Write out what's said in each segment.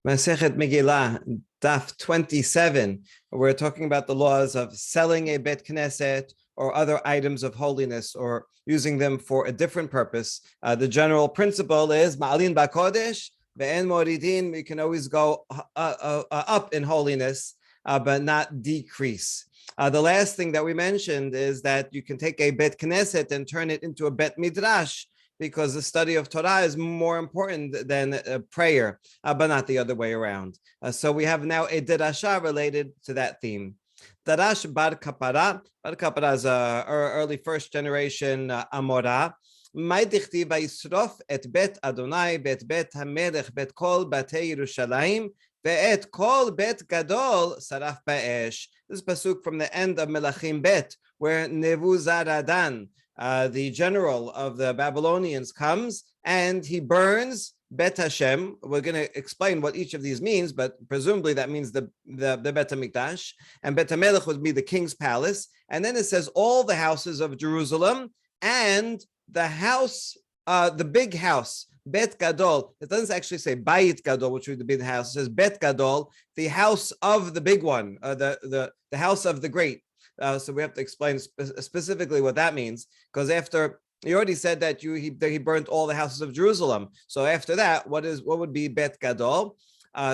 Masechet Megilah, Daf 27. We're talking about the laws of selling a bet knesset or other items of holiness or using them for a different purpose. The general principle is Ma'alin Bakodesh, Ve'en Moridin. We can always go up in holiness, but not decrease. The last thing that we mentioned is that you can take a bet knesset and turn it into a bet midrash, because the study of Torah is more important than prayer, but not the other way around. So we have now a derasha related to that theme. Darash bar kapara. Bar kapara is early first generation Amora. Mai dichti vayisrof et bet Adonai, bet hamelech, bet kol batei Yerushalayim, ve'et kol bet gadol saraf ba'esh. This is pasuk from the end of Melachim Bet, where Nebuzaradan, the general of the Babylonians, comes and he burns Bet Hashem. We're going to explain what each of these means, but presumably that means the Bet HaMikdash, and Bet HaMelech would be the king's palace. And then it says all the houses of Jerusalem and the house, the big house, Bet Gadol. It doesn't actually say Bayit Gadol, which would be the house. It says Bet Gadol, the house of the big one, the house of the great. So we have to explain specifically what that means, because after you already said that he burnt all the houses of Jerusalem. So after that, what would be Bet Gadol?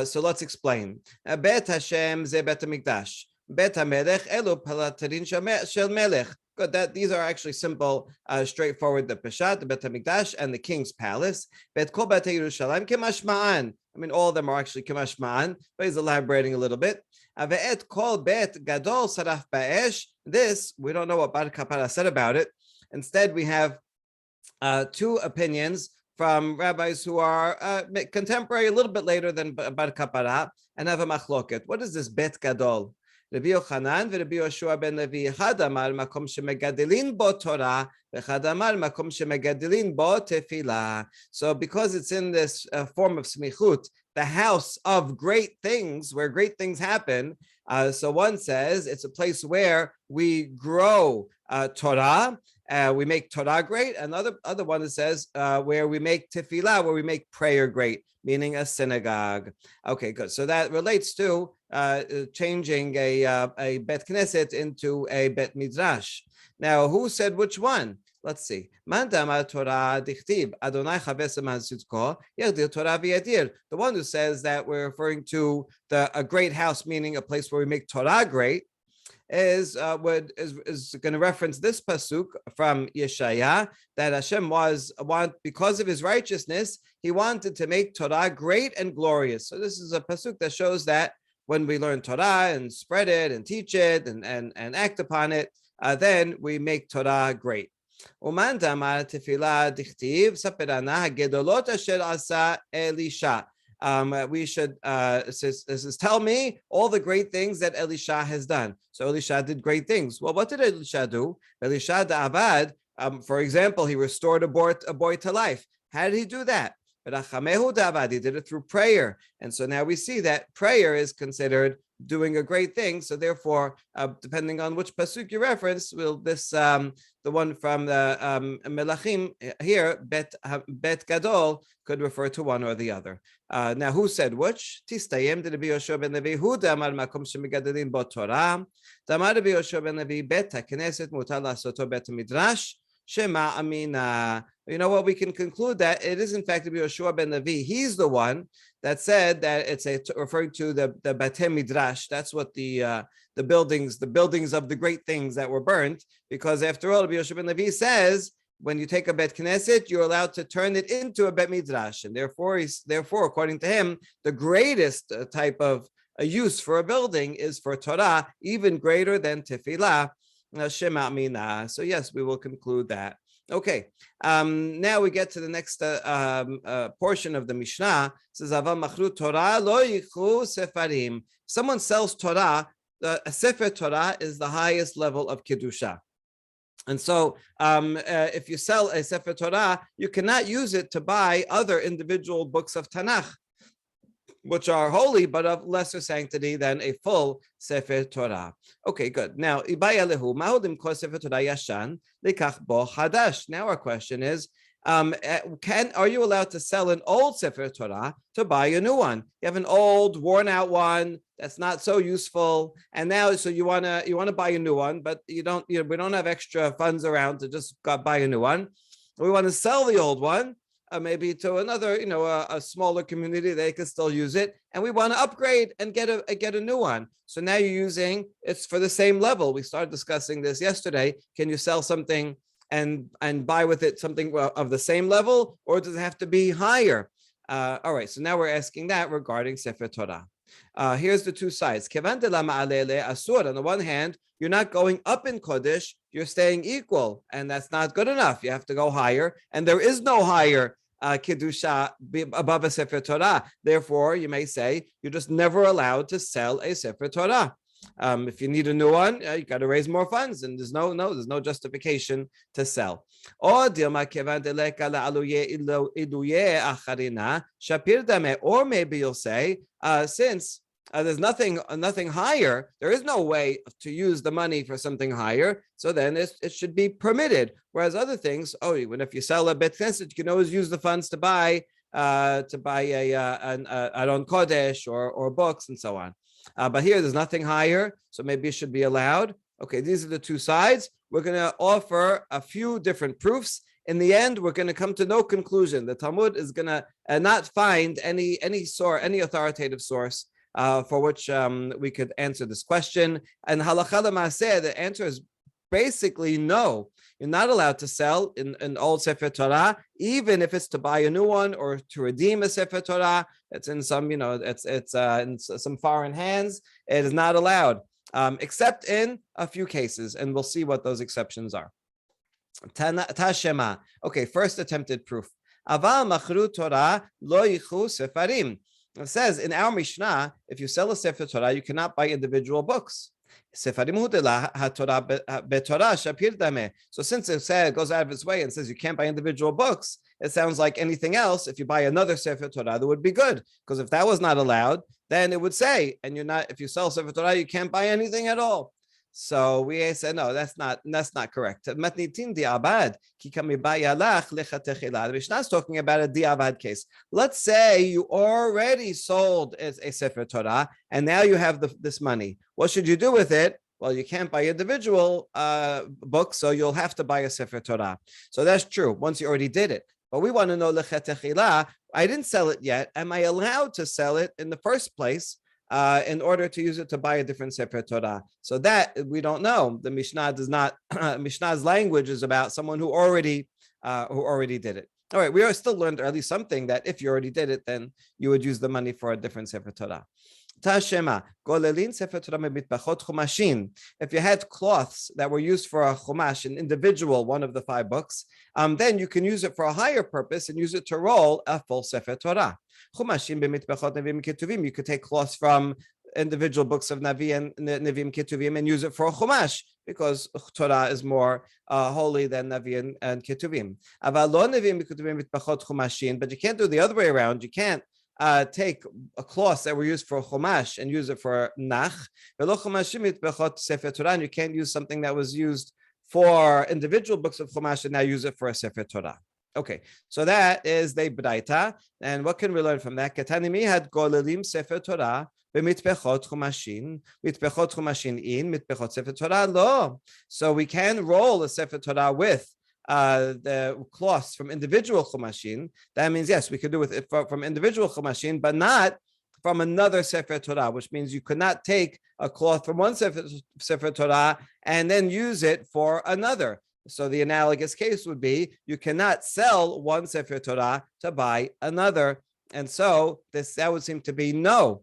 So let's explain. Bet Hashem ze Bet HaMikdash. Bet HaMelech elu palatarin shel Melech. Good. These are actually simple, straightforward. The Peshat, the Bet HaMikdash, and the king's palace. Bet kol batei Yerushalayim kemashma'an. I mean, all of them are actually kemashma'an, but he's elaborating a little bit. Ve'et kol bet gadol saraf ba'esh. This, we don't know what Bar Kapara said about it. Instead, we have two opinions from rabbis who are contemporary, a little bit later than Bar Kapara, and have a machloket. What is this bet gadol? Rabbi Yochanan v'Rabbi Yoshua ben Levi, Echad amar makom shemegadelin bo Torah, v'echad amar makom shemegadelin bo tefillah. So because it's in this form of smichut, the house of great things, where great things happen, so one says it's a place where we grow Torah, we make Torah great. Another one that says where we make tefillah, where we make prayer great, meaning a synagogue. Okay, good. So that relates to changing a bet knesset into a bet midrash. Now, who said which one? Let's see. Man damar Torah dichtib Adonai chaves mansutko yagdir Torah v'yadir. The one who says that we're referring to a great house, meaning a place where we make Torah great, is going to reference this pasuk from Yeshaya, that Hashem because of his righteousness, he wanted to make Torah great and glorious. So this is a pasuk that shows that when we learn Torah and spread it and teach it and act upon it, then we make Torah great. Uman damar tefillah dichtiv saperana hagedolot asher asa Elisha. We should, this is tell me all the great things that Elisha has done. So Elisha did great things. Well, what did Elisha do? Elisha da'avad, for example, he restored a boy to life. How did he do that? He did it through prayer. And so now we see that prayer is considered doing a great thing. So therefore, depending on which pasuk you reference, the one from the Melachim here, Bet Gadol, could refer to one or the other. Now, who said which? Tistayem de Rabbi Yoshua ben Levi, hu damar makom shemegadelim bo Torah, damar Rabbi Yoshua ben Levi, bet hakneset mutar lasoto bet midrash, shema amina. You know what? We can conclude that it is in fact Rabbi Yoshua ben Levi. He's the one that said that it's referring to the Batei Midrash. That's what the buildings of the great things that were burnt. Because after all, Rabbi Yoshua ben Levi says when you take a bet knesset, you're allowed to turn it into a bet midrash, and therefore, according to him, the greatest type of use for a building is for Torah, even greater than tefillah. Shema mina. So yes, we will conclude that. Okay, now we get to the next portion of the Mishnah. It says, Aval machru Torah lo yichru sefarim. Someone sells Torah, a sefer Torah is the highest level of Kedusha. And so if you sell a sefer Torah, you cannot use it to buy other individual books of Tanakh, which are holy but of lesser sanctity than a full Sefer Torah. Okay, good. Now, now our question is, Are you allowed to sell an old Sefer Torah to buy a new one? You have an old, worn out one that's not so useful, and now so you wanna buy a new one, but we don't have extra funds around to just buy a new one. We want to sell the old one, maybe to another, a smaller community. They can still use it, and we want to upgrade and get a new one. So now you're using it's for the same level. We started discussing this yesterday. Can you sell something and buy with it something of the same level, or does it have to be higher? All right. So now we're asking that regarding Sefer Torah. Here's the two sides. On the one hand, you're not going up in Kodesh, you're staying equal, and that's not good enough. You have to go higher, and there is no higher Kedusha above a Sefer Torah. Therefore, you may say you're just never allowed to sell a Sefer Torah. If you need a new one, you got to raise more funds, and there's no justification to sell. Or maybe you'll say, since there's nothing higher, there is no way to use the money for something higher, so then it should be permitted. Whereas other things, even if you sell a bet knesset, you can always use the funds to buy an Aron Kodesh or books and so on. But here there's nothing higher, so maybe it should be allowed. Okay, these are the two sides. We're going to offer a few different proofs. In the end, we're going to come to no conclusion. The Talmud is going to not find any authoritative source for which we could answer this question. And halakha l'maaseh, the answer is basically no. You're not allowed to sell an old Sefer Torah, even if it's to buy a new one or to redeem a Sefer Torah. It's in some, it's in some foreign hands. It is not allowed, except in a few cases, and we'll see what those exceptions are. Tashema. Okay, first attempted proof. Aval machru Torah lo yichu sefarim. It says in our Mishnah, if you sell a Sefer Torah, you cannot buy individual books. So since it goes out of its way and says you can't buy individual books, it sounds like anything else. If you buy another Sefer Torah, that would be good, because if that was not allowed, then it would say, and if you sell Sefer Torah, you can't buy anything at all. So we said, no, that's not correct. The Mishnah is talking about a di'avad case. Let's say you already sold a Sefer Torah, and now you have this money. What should you do with it? Well, you can't buy individual books, so you'll have to buy a Sefer Torah. So that's true, once you already did it. But we want to know, I didn't sell it yet. Am I allowed to sell it in the first place? In order to use it to buy a different Sefer Torah. So that we don't know. The Mishnah does not. Mishnah's language is about someone who already did it. All right, we are still learned, or at least something, that if you already did it, then you would use the money for a different Sefer Torah. Tashema, golelin Sefer Torah memitpachot chumashin. If you had cloths that were used for a chumash, an individual one of the 5 books, then you can use it for a higher purpose and use it to roll a full Sefer Torah. Chumashim bemitpachot nevim ketuvim. You could take cloths from individual books of Navi and Nevim Ketuvim and use it for a chumash, because Torah is more holy than Navi and Ketuvim. Aval lo Nevim Ketuvim mitpachot chumashin. But you can't do the other way around. You can't take a cloth that were used for chumash and use it for nach. And you can't use something that was used for individual books of chumash and now use it for a sefer Torah. Okay, so that is the braita. And what can we learn from that? Katanimi had golelim sefer Torah b'mitpechot chumashin, mitpechot chumashin in, mitpechot sefer Torah lo. So we can roll a sefer Torah with the cloths from individual chumashin. That means, yes, we could do it from individual chumashin, but not from another Sefer Torah, which means you could not take a cloth from one Sefer Torah and then use it for another. So the analogous case would be you cannot sell one Sefer Torah to buy another. And so that would seem to be no.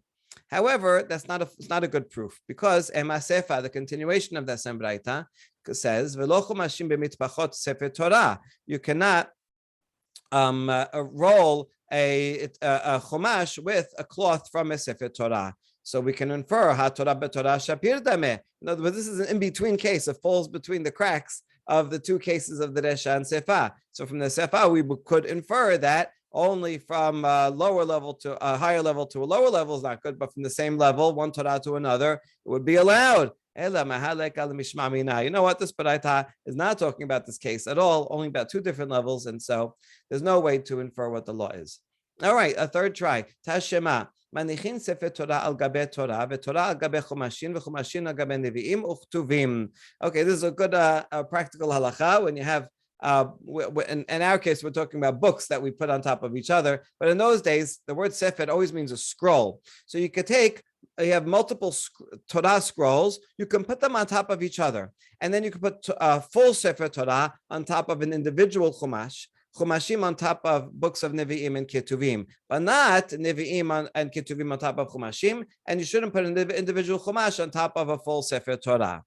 However, it's not a good proof, because Emasefa, the continuation of that Sembraita, says, "V'lo chumashim b'mitpachot Sefer Torah." You cannot roll a chumash with a cloth from a Sefer Torah. So we can infer ha Torah b'Torah shapir dameh. In other words, this is an in-between case. It falls between the cracks of the two cases of the Resha and Sefa. So from the Sefa, we could infer that only from a lower level to a higher level to a lower level is not good, but from the same level, one Torah to another, it would be allowed. You know what? This Baraita is not talking about this case at all, only about two different levels, and so there's no way to infer what the law is. All right, a third try. Tashema. מניחים ספר תורה על גבי תורה, ותורה על גבי חומשים, וחומשים על גבי נביאים וכתובים. Okay, this is a good practical halacha when you have, in our case, we're talking about books that we put on top of each other, but in those days, the word sefer always means a scroll. So you have multiple Torah scrolls, you can put them on top of each other, and then you can put a full sefer Torah on top of an individual chumash, Chumashim on top of books of Nevi'im and Ketuvim, but not Nevi'im and Ketuvim on top of Chumashim, and you shouldn't put an individual Chumash on top of a full Sefer Torah.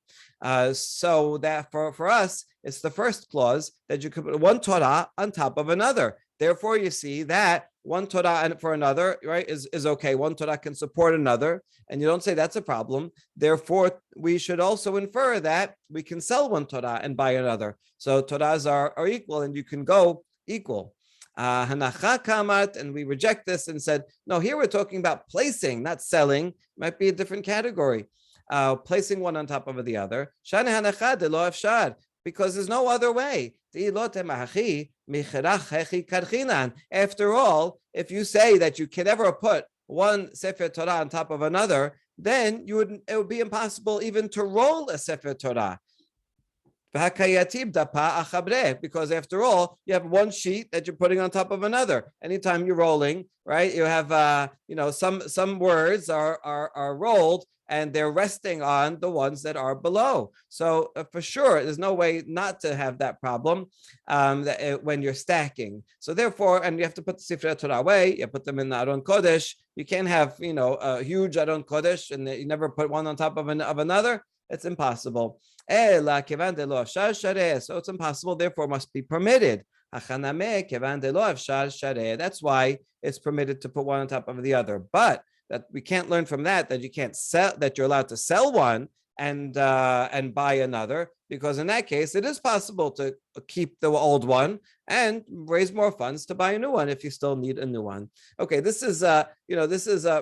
So that for us, it's the first clause that you could put one Torah on top of another. Therefore, you see that one Torah for another, right, is okay. One Torah can support another, and you don't say that's a problem. Therefore, we should also infer that we can sell one Torah and buy another. So Torahs are equal, and you can go equal. Hanacha kamat, and we reject this and said, no, here we're talking about placing, not selling. Might be a different category. Placing one on top of the other. Shane hanacha de lo efshar, because there's no other way. After all, if you say that you can never put one Sefer Torah on top of another, then it would be impossible even to roll a Sefer Torah. Because after all, you have one sheet that you're putting on top of another. Anytime you're rolling, right, you have some words are rolled and they're resting on the ones that are below. So for sure, there's no way not to have that problem when you're stacking. So therefore, and you have to put the Sifrei Torah away, you put them in the Aron Kodesh. You can't have a huge Aron Kodesh and you never put one on top of another. It's impossible. So it's impossible, therefore must be permitted. That's why it's permitted to put one on top of the other. But that we can't learn from that you can't sell, that you're allowed to sell one and buy another, because in that case it is possible to keep the old one and raise more funds to buy a new one if you still need a new one. Okay, this is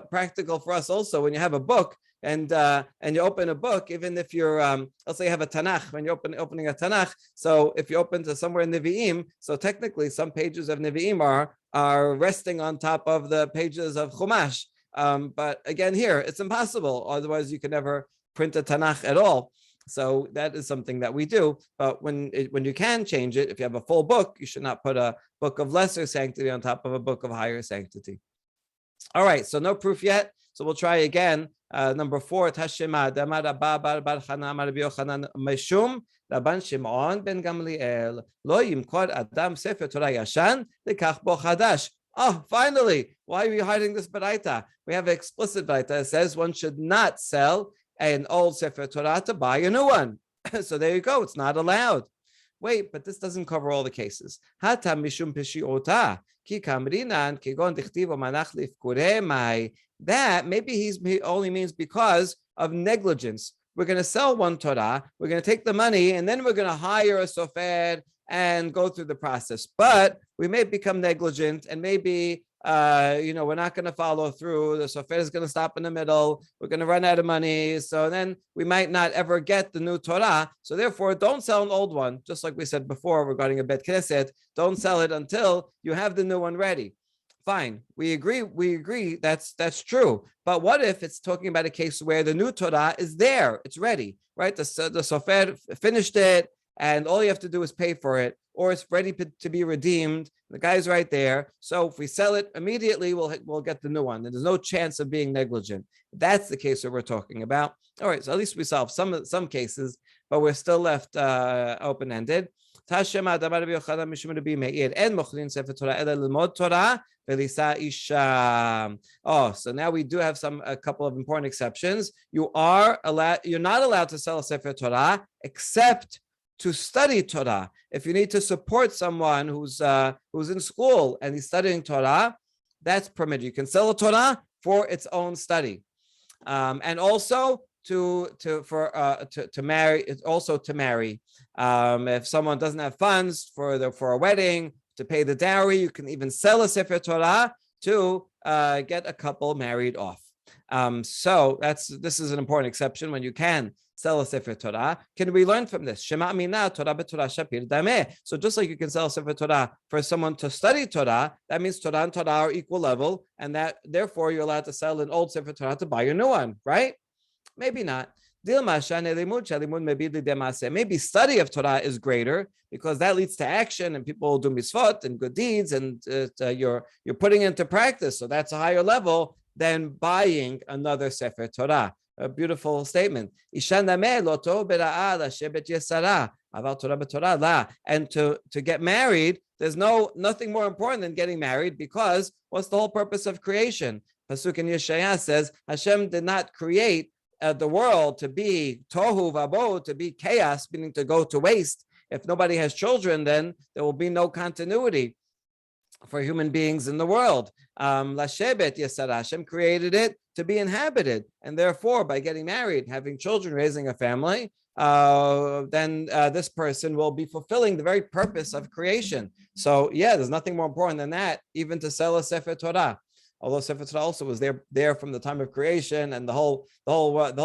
practical for us also when you have a book. And you open a book, even if you're, let's say you have a Tanakh, when you're opening a Tanakh. So if you open to somewhere in Nevi'im, so technically some pages of Nevi'im are resting on top of the pages of Chumash. But again, here it's impossible. Otherwise, you can never print a Tanakh at all. So that is something that we do. But when you can change it, if you have a full book, you should not put a book of lesser sanctity on top of a book of higher sanctity. All right, so no proof yet. So we'll try again. Number 4, Tashema Damar Abba Bar Chana Amar Rabbi Yochanan Meshum Rabban Shimon ben Gamliel Lo Yimkor Adam Sefer Torah Yashan Lekach Bo Chadash. Oh, finally! Why are you hiding this baraita? We have an explicit baraita that says one should not sell an old Sefer Torah to buy a new one. So there you go. It's not allowed. Wait, but this doesn't cover all the cases. Hata mishum peshiota ki kamrinan kigon dichtiv manach lifkure mai. That maybe he only means because of negligence. We're going to sell one Torah, we're going to take the money, and then we're going to hire a sofer and go through the process. But we may become negligent, and maybe we're not going to follow through. The sofer is going to stop in the middle. We're going to run out of money. So then we might not ever get the new Torah. So therefore, don't sell an old one. Just like we said before regarding a Bet Knesset, don't sell it until you have the new one ready. Fine, we agree that's true. But what if it's talking about a case where the new Torah is there, it's ready, right? The sofer finished it, and all you have to do is pay for it, or it's ready to be redeemed. The guy's right there. So if we sell it immediately, we'll get the new one. And there's no chance of being negligent. That's the case that we're talking about. All right, so at least we solved some cases, but we're still left open-ended. Oh, so now we do have a couple of important exceptions. You're not allowed to sell a Sefer Torah except to study Torah. If you need to support someone who's in school and he's studying Torah, that's permitted. You can sell a Torah for its own study, and also to marry. It's also to marry. If someone doesn't have funds for a wedding, to pay the dowry. You can even sell a Sefer Torah to get a couple married off. So this is an important exception when you can sell a Sefer Torah. Can we learn from this? Shema Amina Torah b'Torah shapir dameh. So just like you can sell a Sefer Torah for someone to study Torah, that means Torah and Torah are equal level, and that therefore you're allowed to sell an old Sefer Torah to buy a new one, right? Maybe not. Maybe study of Torah is greater because that leads to action and people do mitzvot and good deeds, and you're putting into practice. So that's a higher level than buying another Sefer Torah. A beautiful statement. And to get married, there's nothing more important than getting married, because what's the whole purpose of creation? Pasuk in Yeshaya says Hashem did not create the world to be tohu vabo, to be chaos, meaning to go to waste. If nobody has children, then there will be no continuity for human beings in the world. Lashebet Yesara, Hashem created it to be inhabited, and therefore, by getting married, having children, raising a family, then this person will be fulfilling the very purpose of creation. So, yeah, there's nothing more important than that, even to sell a Sefer Torah. Although Sefer Torah also was there from the time of creation, and the whole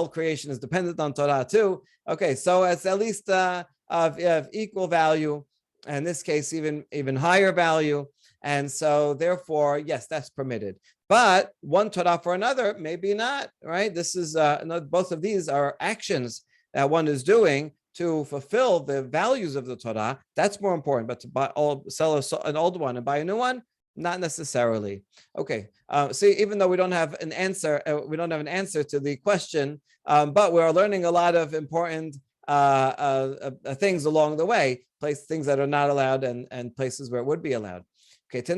creation is dependent on Torah too. Okay, so it's at least of equal value, and in this case even higher value, and so therefore, yes, that's permitted. But one Torah for another, maybe not. Right? This is both of these are actions that one is doing to fulfill the values of the Torah. That's more important. But to sell an old one and buy a new one, not necessarily. Okay. See, even though we don't have an answer, to the question, but we're learning a lot of important things along the way, things that are not allowed and places where it would be allowed. Okay. So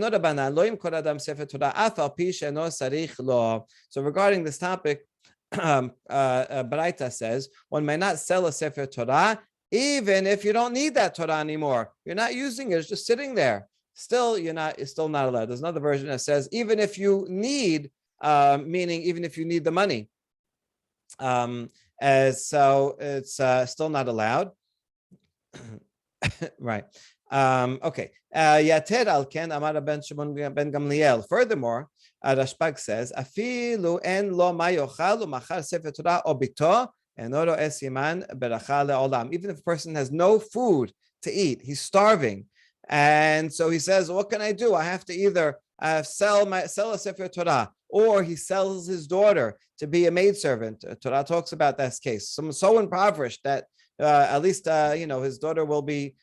regarding this topic, Baraita says one may not sell a Sefer Torah even if you don't need that Torah anymore. You're not using it; it's just sitting there. Still, you're still not allowed. There's another version that says even if you need, meaning even if you need the money. So it's still not allowed. Right. Okay. Yater al ken amar ben Shimon ben Gamliel. Furthermore, Rashbag says, "Afilu en lo mayochal umachar sefer Torah obito enoro es yiman beracha leolam." Even if a person has no food to eat, he's starving, and so he says, "What can I do? I have to either sell a sefer Torah, or he sells his daughter to be a maidservant." Torah talks about that case. Someone so impoverished that at least his daughter will be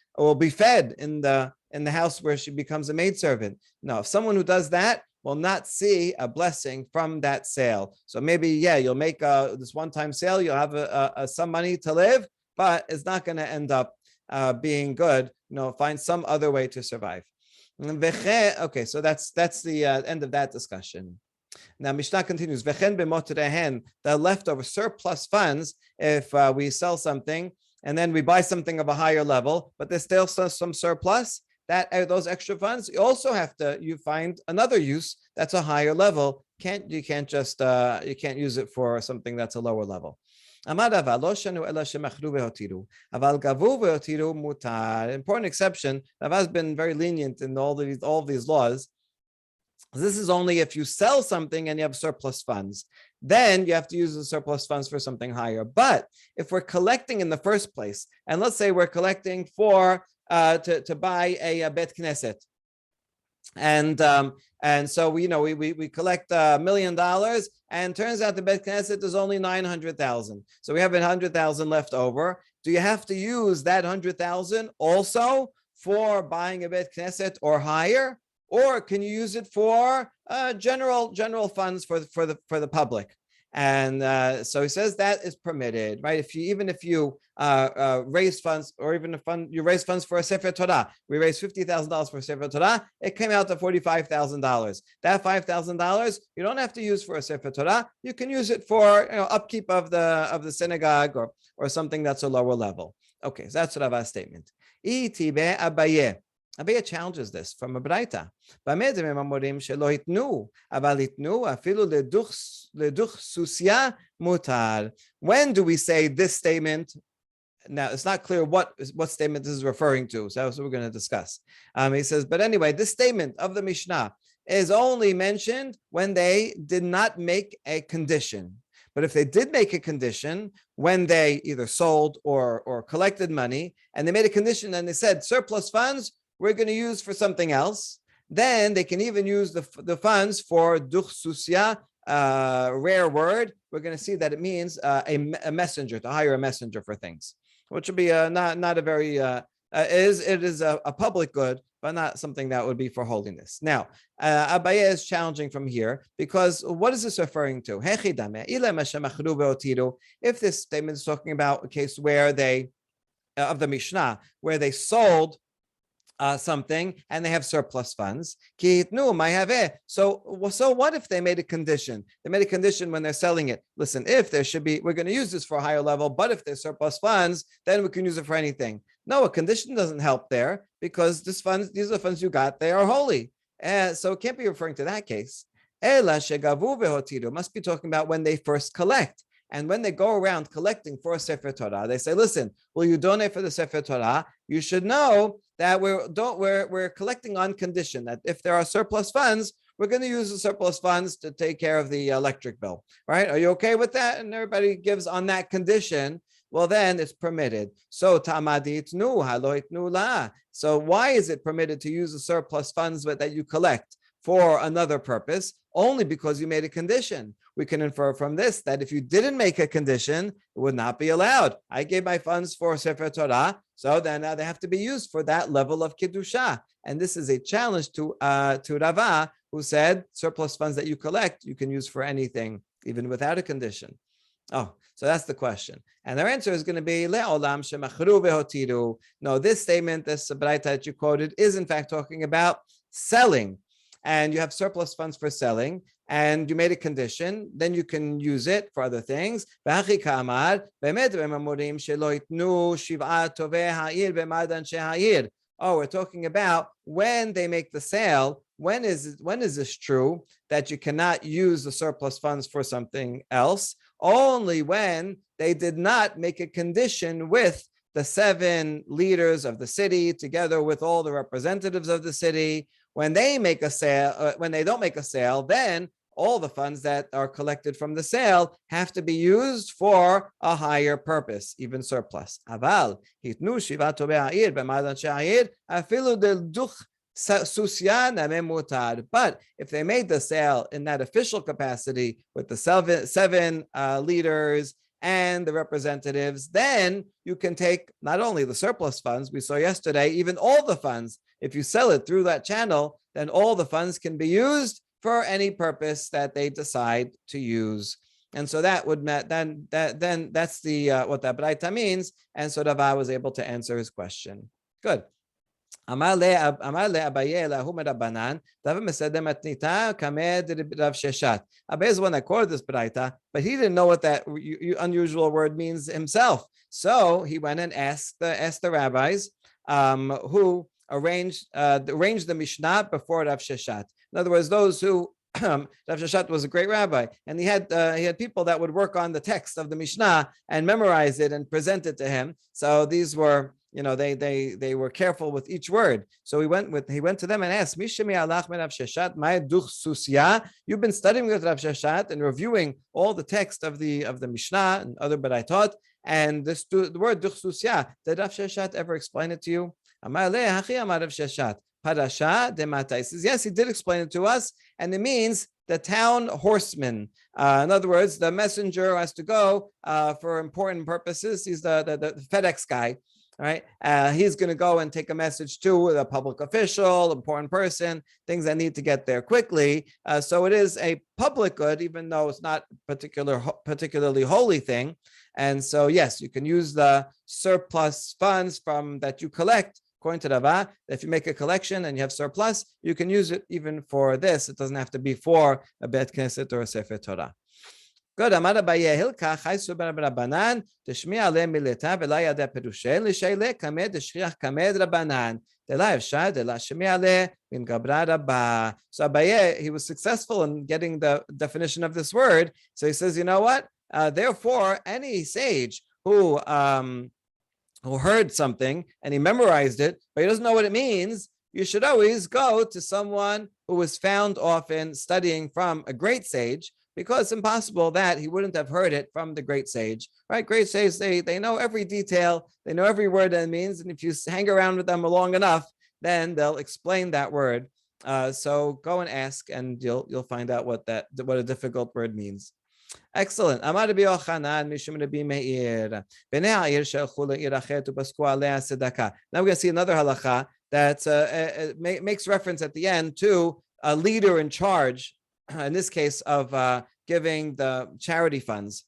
fed in the house where she becomes a maidservant. No, if someone who does that will not see a blessing from that sale. So maybe, you'll make this one-time sale, you'll have some money to live, but it's not going to end up being good. Find some other way to survive. Okay, so that's the end of that discussion. Now Mishnah continues, the leftover surplus funds, if we sell something and then we buy something of a higher level, but there's still some surplus, that those extra funds, you also have to, you find another use that's a higher level. You can't use it for something that's a lower level. Important exception. Rava has been very lenient in all of these laws. This is only if you sell something and you have surplus funds. Then you have to use the surplus funds for something higher. But if we're collecting in the first place, and let's say we're collecting for to buy a bet knesset, and so we collect $1 million, and turns out the bet knesset is only 900,000. So we have 100,000 left over. Do you have to use that 100,000 also for buying a bet knesset or higher? Or can you use it for general funds for the public? And so he says that is permitted, right? If you raise funds, or even you raise funds for a Sefer Torah, we raised $50,000 for a Sefer Torah, it came out to $45,000. That $5,000 you don't have to use for a Sefer Torah. You can use it for upkeep of the synagogue or something that's a lower level. Okay, so that's Rava's statement. Itibe Abaye. Abaye challenges this from a Braita. When do we say this statement? now it's not clear what statement this is referring to. So that's what we're going to discuss. He says, but anyway, this statement of the Mishnah is only mentioned when they did not make a condition. But if they did make a condition when they either sold or collected money, and they made a condition and they said surplus funds we're going to use for something else, then they can even use the funds for duchsusya, rare word. We're going to see that it means a messenger, to hire a messenger for things, which would be not a very it is a public good, but not something that would be for holiness. Now, Abaye is challenging from here because what is this referring to? If this statement is talking about a case where they of the Mishnah where they sold something and they have surplus funds. So what if they made a condition? They made a condition when they're selling it. Listen, if there should be, we're going to use this for a higher level, but if there's surplus funds, then we can use it for anything. No, a condition doesn't help there because these are the funds you got, they are holy. So it can't be referring to that case. It must be talking about when they first collect. And when they go around collecting for a Sefer Torah, they say, listen, will you donate for the Sefer Torah? You should know that we're collecting on condition that if there are surplus funds, we're going to use the surplus funds to take care of the electric bill, right? Are you okay with that? And everybody gives on that condition. Well, then it's permitted. So tamadi itnu halo itnu la. So why is it permitted to use the surplus funds that you collect for another purpose? Only because you made a condition. We can infer from this that if you didn't make a condition, it would not be allowed. I gave my funds for Sefer Torah, so then they have to be used for that level of Kiddusha. And this is a challenge to Rava, who said surplus funds that you collect, you can use for anything, even without a condition. Oh, so that's the question. And their answer is going to be, Le'olam shemachru vehotiru. No, this statement, this braita that you quoted, is in fact talking about selling. And you have surplus funds for selling, and you made a condition, then you can use it for other things. Oh, we're talking about when they make the sale. When is this true that you cannot use the surplus funds for something else? Only when they did not make a condition with the 7 leaders of the city, together with all the representatives of the city. When they make a sale, when they don't make a sale, then all the funds that are collected from the sale have to be used for a higher purpose, even surplus. Aval hitnu shiva tovei ha'ir b'madan she'ha'ir afilu del duch susya nameh mutar. But if they made the sale in that official capacity with the seven leaders and the representatives, then you can take not only the surplus funds we saw yesterday, even all the funds. If you sell it through that channel, then all the funds can be used for any purpose that they decide to use. And so that would then that's the what that braita means. And so Rava was able to answer his question. Good. Amar le Abaye lahu merabanan davar mesedem atnita kamed Rav Sheshat. Abaye is the one that quoted this braita, but he didn't know what that unusual word means himself. So he went and asked the rabbis who arranged the Mishnah before Rav Sheshat. In other words, those who Rav Sheshat was a great rabbi, and he had people that would work on the text of the Mishnah and memorize it and present it to him. So these were, they were careful with each word. So he went to them and asked, you've been studying with Rav Sheshat and reviewing all the text of the Mishnah and other Baraitot, and the word duchsusya, did Rav Sheshat ever explain it to you? He says, yes, he did explain it to us, and it means the town horseman. In other words, the messenger has to go for important purposes. He's the FedEx guy, right? He's going to go and take a message to a public official, important person, things that need to get there quickly. So it is a public good, even though it's not particularly holy thing. And so, yes, you can use the surplus funds that you collect. According to Rava, if you make a collection and you have surplus, you can use it even for this. It doesn't have to be for a Bet Knesset or a Sefer Torah. Good. Amar Abaye Hilka Chaysu Ben Rabbanan Tishmi Ale Mileta V'la Yada Perushel L'Sheile Kamed D'Shriach Kamed Rabbanan D'La Evshad D'La Shemi Ale Min Gabra Rabba. So Abaye, he was successful in getting the definition of this word. So he says, you know what? Therefore, any sage who who heard something and he memorized it, but he doesn't know what it means, you should always go to someone who was found often studying from a great sage, because it's impossible that he wouldn't have heard it from the great sage, right? Great sages, they know every detail, they know every word that it means, and if you hang around with them long enough, then they'll explain that word. So go and ask, and you'll find out what a difficult word means. Excellent. Amar Rabbi Yochanan mishum Rabbi Meir. Bnei ha'ir shelchu le'ir achet upasku alei tzedakah. Now we're going to see another halacha that makes reference at the end to a leader in charge, in this case of giving the charity funds.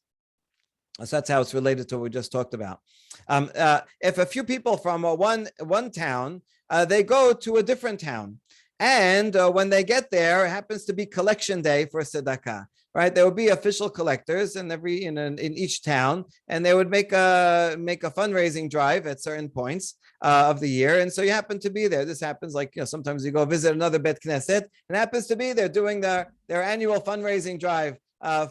So that's how it's related to what we just talked about. If a few people from one town, they go to a different town, and when they get there, it happens to be collection day for tzedakah. Right, there would be official collectors in each town, and they would make a fundraising drive at certain points of the year. And so you happen to be there. This happens like sometimes you go visit another Bet Knesset, and happens to be there doing their annual fundraising drive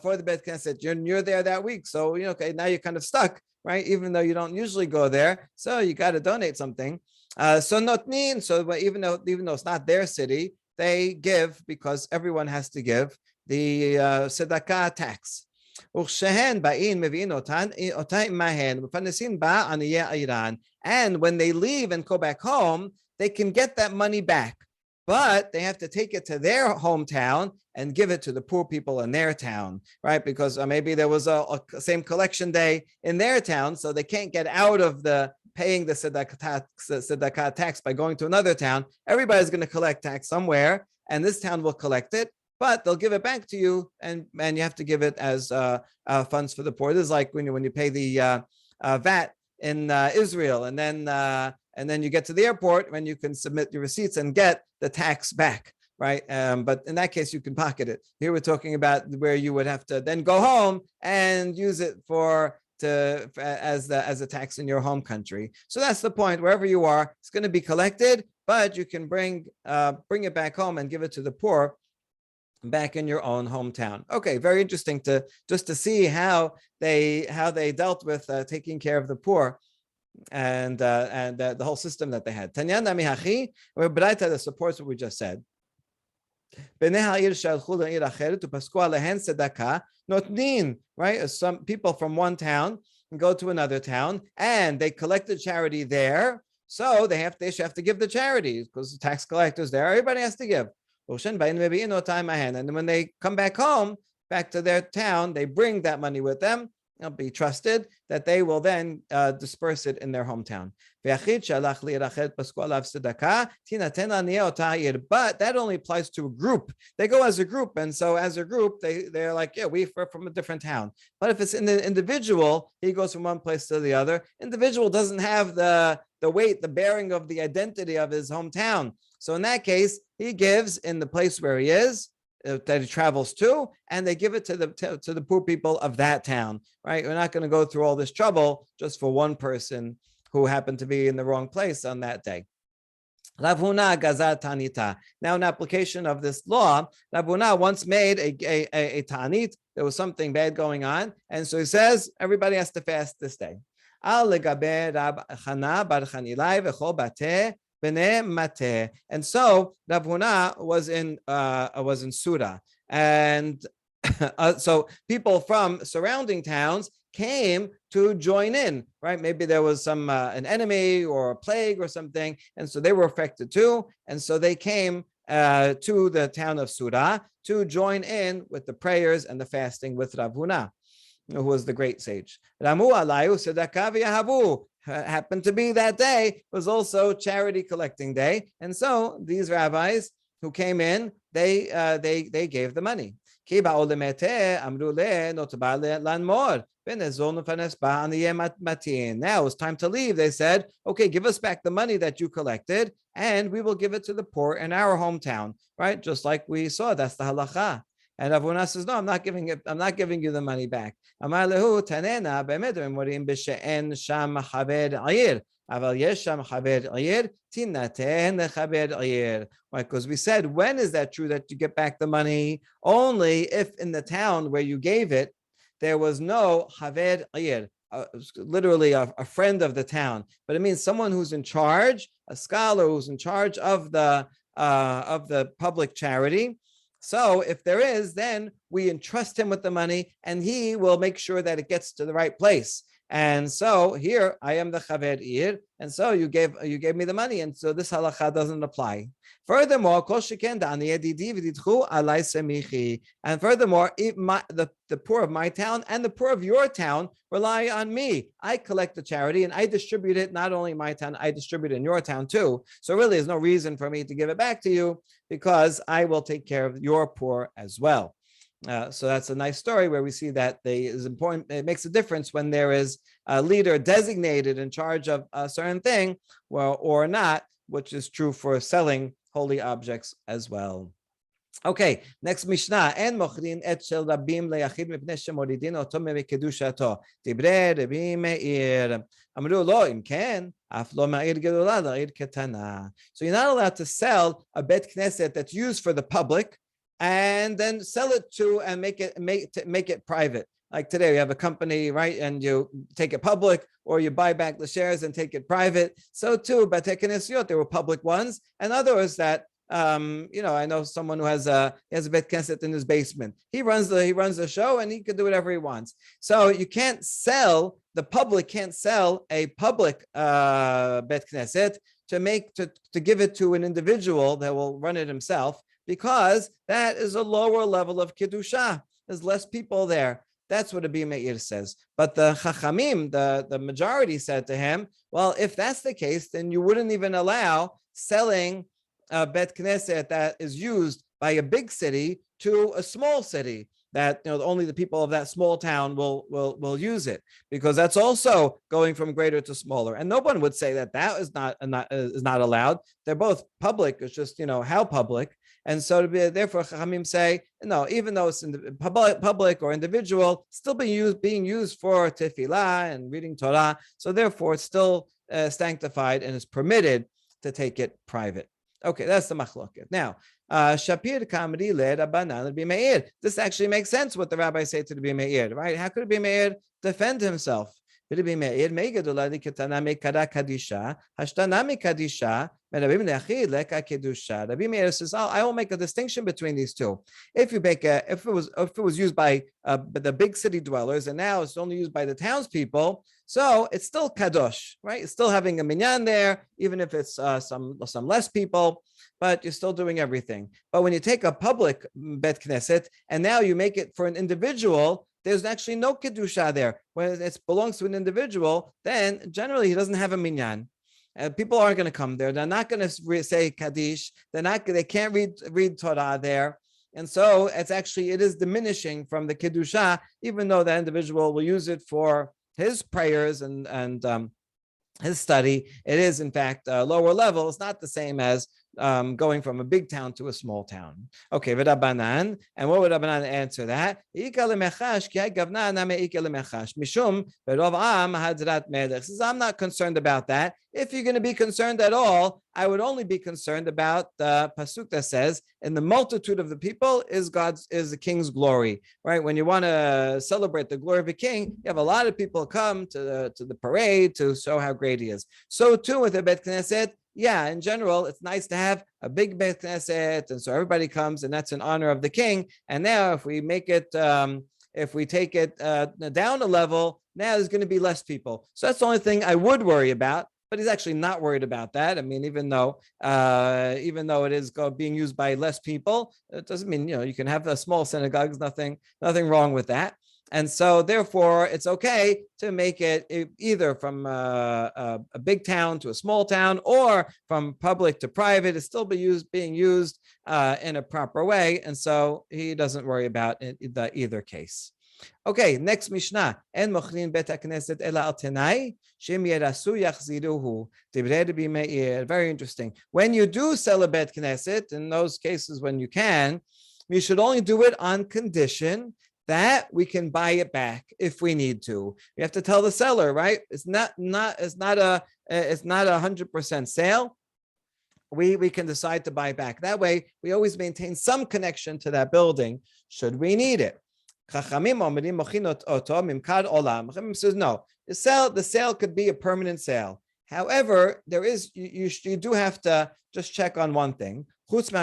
for the Bet Knesset. You're there that week, so okay, now you're kind of stuck, right? Even though you don't usually go there, so you got to donate something. So notnin. So even though it's not their city, they give, because everyone has to give the tzedakah tax. And when they leave and go back home, they can get that money back, but they have to take it to their hometown and give it to the poor people in their town, right? Because maybe there was a same collection day in their town, so they can't get out of the paying the tzedakah tax by going to another town. Everybody's going to collect tax somewhere, and this town will collect it, but they'll give it back to you, and you have to give it as funds for the poor. This is like when you pay the VAT in Israel, and then you get to the airport when you can submit your receipts and get the tax back, right? But in that case, you can pocket it. Here we're talking about where you would have to then go home and use it as a tax in your home country. So that's the point. Wherever you are, it's going to be collected, but you can bring it back home and give it to the poor back in your own hometown. Okay, very interesting to see how they dealt with taking care of the poor, and the whole system that they had. Tanya Namihachi, where Braita that supports what we just said. Right? Some people from one town go to another town, and they collect the charity there, so they should have to give the charity, because the tax collectors there, everybody has to give. And when they come back home, back to their town, they bring that money with them. They'll be trusted that they will then disperse it in their hometown. But that only applies to a group. They go as a group, and so as a group, they're like, yeah, we're from a different town. But if it's in the individual, he goes from one place to the other. Individual doesn't have the weight, the bearing of the identity of his hometown. So in that case, he gives in the place where he is, that he travels to, and they give it to the poor people of that town, right? We're not going to go through all this trouble just for one person who happened to be in the wrong place on that day. Rav Huna Gazar Tanita. Now, in application of this law, Rav Huna once made a Tanit. There was something bad going on, and so he says everybody has to fast this day. Al legabe Rab Chana bar Chanilai v'chol bateh. And so Rav Huna was in Surah, and so people from surrounding towns came to join in, right? Maybe there was some an enemy or a plague or something, and so they were affected too, and so they came to the town of Surah to join in with the prayers and the fasting with Rav Huna, who was the great sage. Ramu alayu tzedakah v'yahavu. Happened to be that day was also charity collecting day, and so these rabbis who came in, they gave the money. Now it's time to leave. They said, okay, give us back the money that you collected, and we will give it to the poor in our hometown, right? Just like we saw, that's the halacha. And Rav Huna says, no, I'm not giving you the money back. Amar lehu tanena be'medrim morim b'she'en sham chaver ayir. Aval yesh sham chaver ayir tinaten lechaver ayir. Right? Because we said, when is that true that you get back the money? Only if in the town where you gave it, there was no chaver ayir. literally a friend of the town, but it means someone who's in charge, a scholar who's in charge of the public charity. So if there is, then we entrust him with the money, and he will make sure that it gets to the right place. And so here I am the chaver ir, and so you gave me the money, and so this halacha doesn't apply. Furthermore, and furthermore, the poor of my town and the poor of your town rely on me. I collect the charity and I distribute it, not only in my town, I distribute it in your town too. So really there's no reason for me to give it back to you, because I will take care of your poor as well. So that's a nice story where we see that is important. It makes a difference when there is a leader designated in charge of a certain thing, or not, which is true for selling holy objects as well. Okay, next Mishnah. En mochrin et shel rabim leyachid mipnei shemoridin oto mekedushato. Dibre Rabbi Meir. Amru lo im ken af lo ma'ir gedola la'ir ketana. So you're not allowed to sell a bet knesset that's used for the public and then sell it to and make it private. Like today, we have a company, right? And you take it public, or you buy back the shares and take it private. So too, Batei Knesiot, there were public ones, and others that, I know someone who has a bet knesset in his basement. He runs the show, and he can do whatever he wants. So you can't sell. The public can't sell a public bet knesset to give it to an individual that will run it himself, because that is a lower level of kedusha. There's less people there. That's what Rabbi Meir says. But the Chachamim, the majority, said to him, well, if that's the case, then you wouldn't even allow selling a bet knesset that is used by a big city to a small city, that only the people of that small town will use it, because that's also going from greater to smaller. And no one would say that is not allowed. They're both public. It's just how public. And so therefore Chachamim say, no, even though it's in the public or individual, still being used for tefillah and reading Torah. So therefore it's still sanctified and is permitted to take it private. Okay, that's the machloket. Now, Shapir Kamri le Rabbanan Rabbi Meir. This actually makes sense what the rabbis say to Rabbi Meir, right? How could Rabbi Meir defend himself? Rabbi Meir, Megilah likatana mekara kadisha, hashtana mekadisha, Rabbi Meir says, I will make a distinction between these two. If it was used by the big city dwellers, and now it's only used by the townspeople, so it's still kadosh, right? It's still having a minyan there, even if it's some less people, but you're still doing everything. But when you take a public bet knesset and now you make it for an individual, there's actually no kedusha there. When it belongs to an individual, then generally he doesn't have a minyan. People aren't going to come there. They're not going to say kaddish. They can't read Torah there. And so it is diminishing from the kedusha, even though the individual will use it for his prayers and his study. It is in fact lower level. It's not the same as going from a big town to a small town. Okay, v'Rabbanan, and what would Rabbanan answer that? I'm not concerned about that. If you're going to be concerned at all, I would only be concerned about the pasuk that says, "In the multitude of the people is the king's glory." Right? When you want to celebrate the glory of a king, you have a lot of people come to the parade to show how great he is. So too with a bet knesset. Yeah, in general, it's nice to have a big bet knesset, and so everybody comes, and that's in honor of the king. And now, if we take it down a level, now there's going to be less people. So that's the only thing I would worry about. But he's actually not worried about that. I mean, even though it is being used by less people, it doesn't mean you can have a small synagogues. Nothing wrong with that. And so, therefore, it's okay to make it either from a big town to a small town, or from public to private. It's still being used in a proper way, and so he doesn't worry about either case. Okay, next Mishnah. En mochrin bet hakneset ela al tenai shem yerasu yachziruhu. Divrei Rabbi Meir. Very interesting. When you do sell a bet knesset, in those cases when you can, you should only do it on condition that we can buy it back if we need to. We have to tell the seller, right? It's not a 100% sale. We can decide to buy back. That way, we always maintain some connection to that building should we need it. Chachamim omedim mochinot oto mimkad olam. Chachamim says no. The sale could be a permanent sale. However, there is you do have to just check on one thing. When you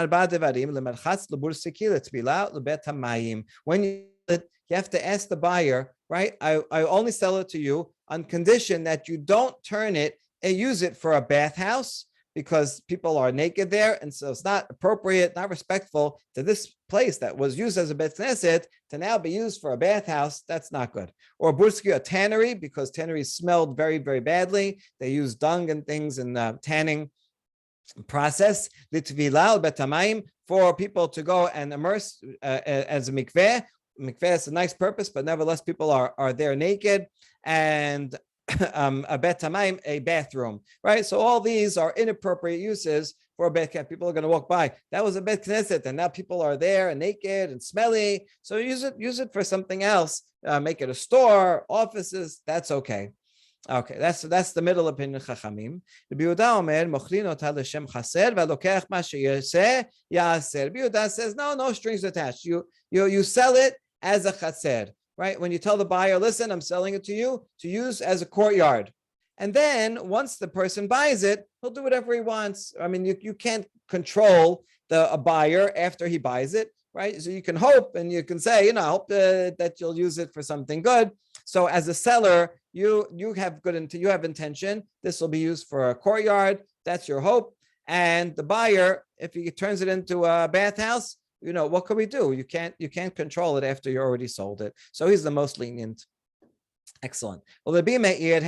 have to ask the buyer, right? I only sell it to you on condition that you don't turn it and use it for a bathhouse, because people are naked there, and so it's not appropriate, not respectful to this place that was used as a bet knesset to now be used for a bathhouse. That's not good. Or burski, a tannery, because tanneries smelled very, very badly. They use dung and things in the tanning process. Litvilal betamayim, for people to go and immerse as a mikveh. Mikveh is a nice purpose, but nevertheless, people are there naked. And a bet tamayim, a bathroom, right? So all these are inappropriate uses for a bet knesset. People are going to walk by. That was a bet knesset, and now people are there and naked and smelly. So use it for something else. Make it a store, offices. That's okay. Okay, that's the middle opinion of Chachamim. Rabbi Yehuda omer mochlin ota l'shem chaser v'alokech ma sheyaseh yaser. Rabbi Yehuda says no strings attached. You sell it as a chaser. Right? When you tell the buyer, listen, I'm selling it to you to use as a courtyard. And then once the person buys it, he'll do whatever he wants. I mean, you can't control a buyer after he buys it, right? So you can hope, and you can say, I hope that you'll use it for something good. So as a seller, you have intention. This will be used for a courtyard. That's your hope. And the buyer, if he turns it into a bathhouse, what can we do? You can't control it after you already sold it. So he's the most lenient. Excellent. Well, now we're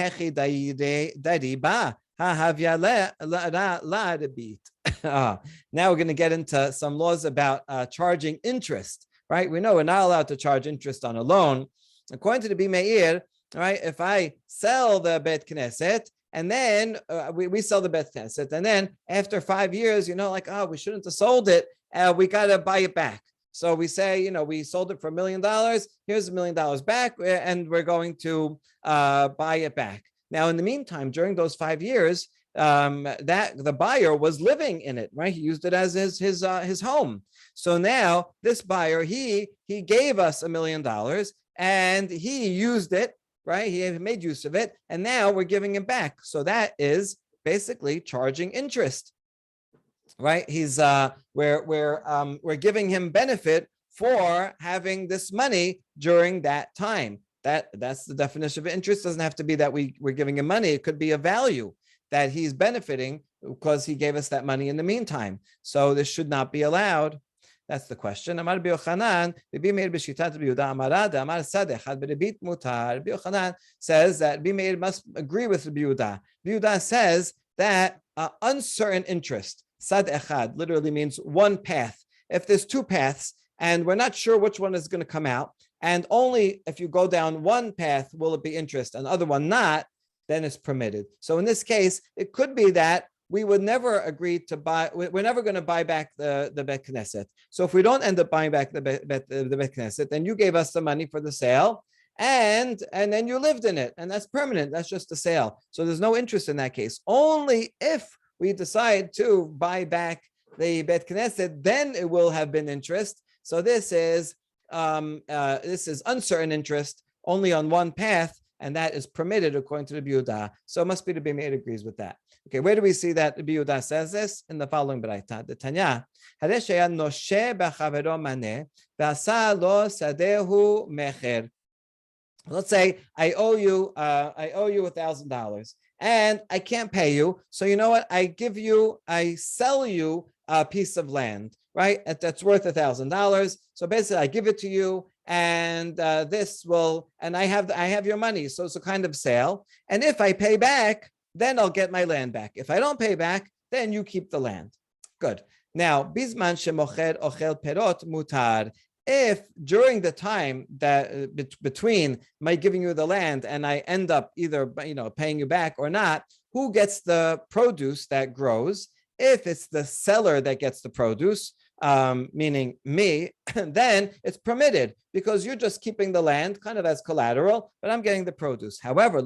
going to get into some laws about charging interest, right? We know we're not allowed to charge interest on a loan. According to the Bimeir, right, if I sell the Bet Knesset, and then we sell the Bet Knesset, and then after 5 years, we shouldn't have sold it. We got to buy it back. So we say, we sold it for $1 million. Here's $1 million back, and we're going to buy it back. Now, in the meantime, during those 5 years, that the buyer was living in it, right? He used it as his home. So now this buyer, he gave us $1 million, and he used it, right? He made use of it, and now we're giving him back. So that is basically charging interest. Right, we're giving him benefit for having this money during that time. That's the definition of interest. Doesn't have to be that we're giving him money. It could be a value that he's benefiting because he gave us that money in the meantime. So this should not be allowed. That's the question. Amar Rabbi Yochanan, Rabbi Meir b'shitat Rabbi Yehuda Amar Amar Sadeh Had b'rebit mutar. Rabbi Yochanan says that Rabbi Meir must agree with Rabbi Yehuda. Rabbi Yehuda says that uncertain interest. Sad echad literally means one path. If there's two paths and we're not sure which one is going to come out, and only if you go down one path will it be interest and the other one not, then it's permitted. So in this case, it could be that we would never agree to buy, we're never going to buy back the Bet Knesset. So if we don't end up buying back the Bet Knesset, then you gave us the money for the sale, and then you lived in it, and that's permanent. That's just a sale. So there's no interest in that case. Only if we decide to buy back the Bet Knesset, then it will have been interest. So this is uncertain interest only on one path, and that is permitted according to the Yehuda. So it must be the Bimeir agrees with that. Okay, where do we see that the Yehuda says this? In the following Braita. The Tanya, Hadesh haya noshe b'chavero maneh v'asa lo sadehu mecher. Let's say I owe you $1,000. And I can't pay you. So you know what? I sell you a piece of land, right? That's worth $1,000. So basically I give it to you, and I have your money. So it's a kind of sale. And if I pay back, then I'll get my land back. If I don't pay back, then you keep the land. Good. Now, bizman shemocher ochel perot mutar. If during the time that between my giving you the land and I end up either paying you back or not, who gets the produce that grows? If it's the seller that gets the produce, meaning me, then it's permitted because you're just keeping the land kind of as collateral, but I'm getting the produce. However,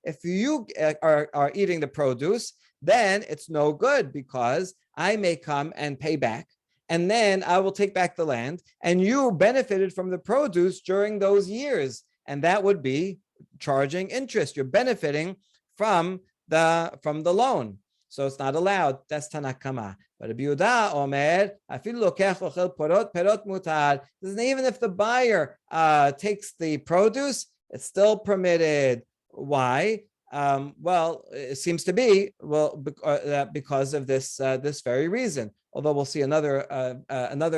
if you are eating the produce, then it's no good because I may come and pay back. and then I will take back the land, and you benefited from the produce during those years, and that would be charging interest. You're benefiting from the loan, so it's not allowed. That's Tanakama. But Rabbi Yehuda Omer, afilu lokech ochel perot mutar. Even if the buyer takes the produce, it's still permitted. Why? Well, it seems to be because of this very reason. Although we'll see another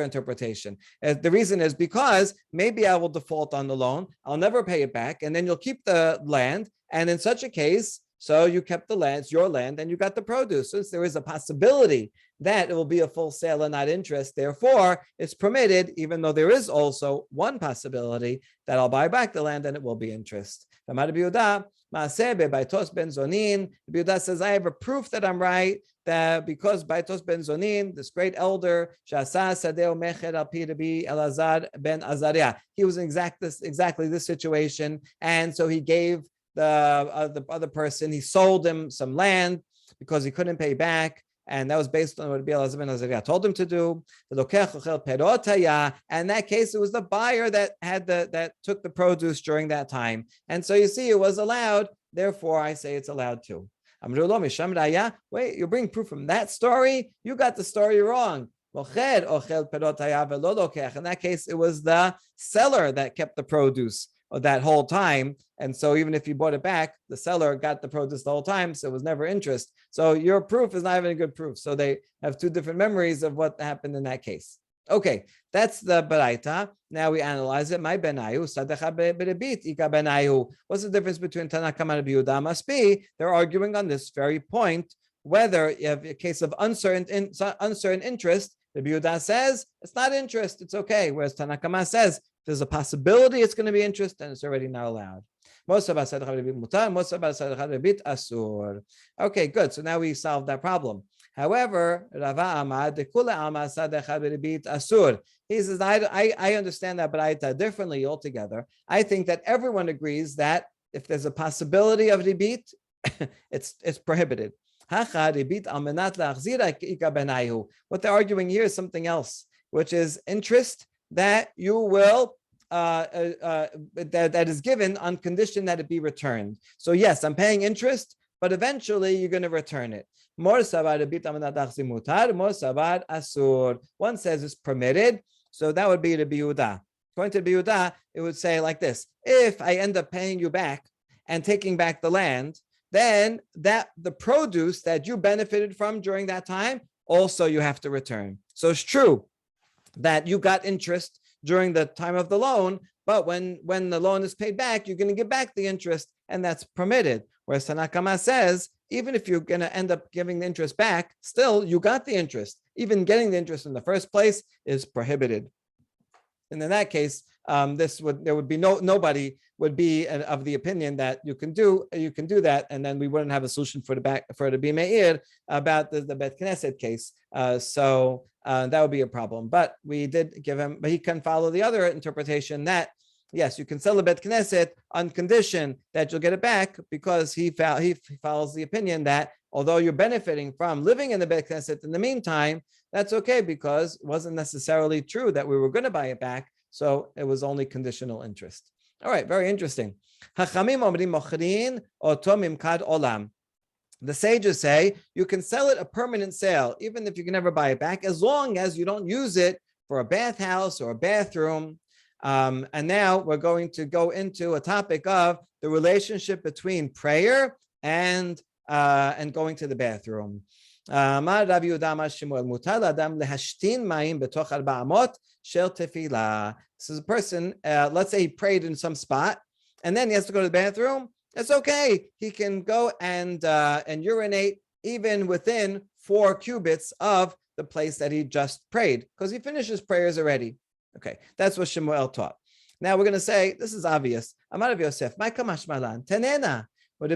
interpretation. The reason is because maybe I will default on the loan, I'll never pay it back, and then you'll keep the land. And in such a case, so you kept the land, it's your land, and you got the produce. Since there is a possibility that it will be a full sale and not interest, therefore it's permitted, even though there is also one possibility that I'll buy back the land and it will be interest. Rabbi Yehuda says, I have a proof that I'm right, that because Baitos ben Zonin, this great elder, he was in exactly this situation, and so he gave the other person, he sold him some land because he couldn't pay back, and that was based on what Rabbi Elazar ben Azariah told him to do. And in that case, it was the buyer that took the produce during that time, and so you see, it was allowed. Therefore, I say it's allowed too. Wait, you bring proof from that story? You got the story wrong. In that case, it was the seller that kept the produce that whole time. And so even if you bought it back, the seller got the produce the whole time, so it was never interest. So your proof is not even a good proof. So they have two different memories of what happened in that case. Okay, that's the baraita. Now we analyze it. My benayu, sadecha berebit, ika benayu. What's the difference between Tanakama and Rabbi Yehuda? Must be they're arguing on this very point whether you have a case of uncertain interest. Rabbi Yehuda says it's not interest, it's okay. Whereas Tanakama says there's a possibility it's going to be interest, and it's already not allowed. Okay, good. So now we solved that problem. However, he says, I understand that, but differently altogether. I think that everyone agrees that if there's a possibility of ribit, it's prohibited. What they're arguing here is something else, which is interest that you will that is given on condition that it be returned. So yes, I'm paying interest, but eventually you're going to return it. One says it's permitted, so that would be Rabbi Yehuda. According to Rabbi Yehuda, it would say like this: if I end up paying you back and taking back the land, then that the produce that you benefited from during that time, also you have to return. So it's true that you got interest during the time of the loan, but when the loan is paid back, you're going to give back the interest, and that's permitted. Whereas Tanakama says, even if you're going to end up giving the interest back, still you got the interest. Even getting the interest in the first place is prohibited. And in that case, nobody would be of the opinion that you can do that, and then we wouldn't have a solution for the Bi Meir about the Bet Knesset case. So that would be a problem. But we did give him, but he can follow the other interpretation that yes, you can sell the Bet Knesset on condition that you'll get it back, because he follows the opinion that although you're benefiting from living in the Bet Knesset in the meantime, that's okay, because it wasn't necessarily true that we were going to buy it back. So it was only conditional interest. All right, very interesting. The sages say you can sell it a permanent sale, even if you can never buy it back, as long as you don't use it for a bathhouse or a bathroom. And now we're going to go into a topic of the relationship between prayer and going to the bathroom. This is a person, let's say he prayed in some spot, and then he has to go to the bathroom. It's okay. He can go and urinate even within 4 cubits of the place that he just prayed, because he finished his prayers already. Okay, that's what Shemuel taught. Now we're going to say, this is obvious. Amar Rav Yosef, my kamash malan, tenena. First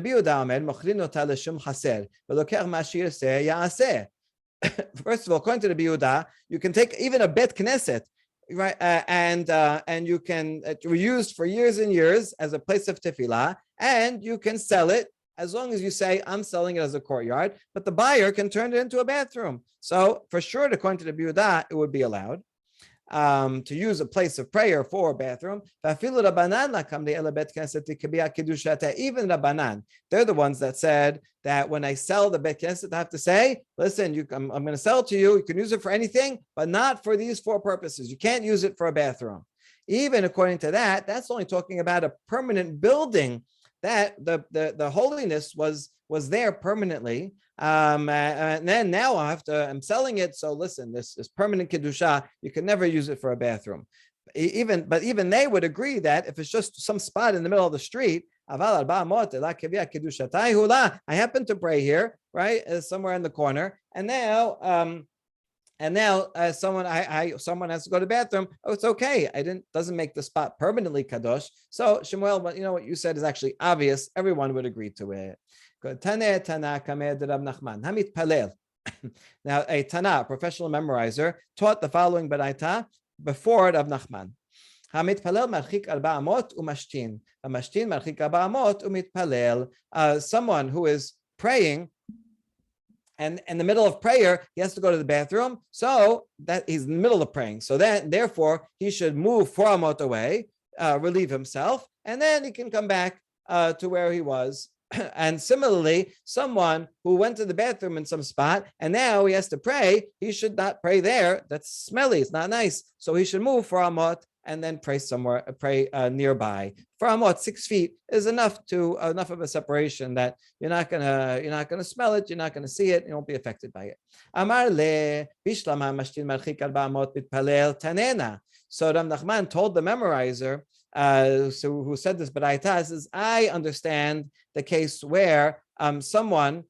of all, according to the Rabbi Yehuda, you can take even a Bet Knesset, right, and you can be used for years and years as a place of tefillah, and you can sell it as long as you say, I'm selling it as a courtyard, but the buyer can turn it into a bathroom. So for sure, according to the Biudah, it would be allowed to use a place of prayer for a bathroom. Even Rabbanan, they're the ones that said that when I sell the Bet Knesset, I have to say, listen, I'm going to sell it to you. You can use it for anything, but not for these four purposes. You can't use it for a bathroom. Even according to that, that's only talking about a permanent building, that the holiness was there permanently. And then now I'm selling it. So listen, this is permanent kedusha. You can never use it for a bathroom. Even they would agree that if it's just some spot in the middle of the street, I happen to pray here, right, somewhere in the corner, and now someone has to go to the bathroom. Oh, it's okay. Doesn't make the spot permanently kadosh. So Shemuel, but you know what you said is actually obvious. Everyone would agree to it. Tana kamed Rab Nachman Hamit Palel. Now a Tana, professional memorizer, taught the following baraita before Rab Nachman. Hamit Palel marchik 400 umashtin. Umashtin marchik 400 umitpalel. Someone who is praying, and in the middle of prayer, he has to go to the bathroom. So that he's in the middle of praying. So therefore, he should move 4 amot away, relieve himself, and then he can come back to where he was. And similarly, someone who went to the bathroom in some spot and now he has to pray, he should not pray there. That's smelly. It's not nice. So he should move 4 amot and then pray somewhere, nearby. 4 amot, 6 feet, is enough of a separation that you're not gonna smell it, you're not gonna see it, you won't be affected by it. Amar le bishlama mashtin marchik 400 mitpalel tanena. So Ram Nachman told the memorizer, who said this, but Aita says, I understand the case where someone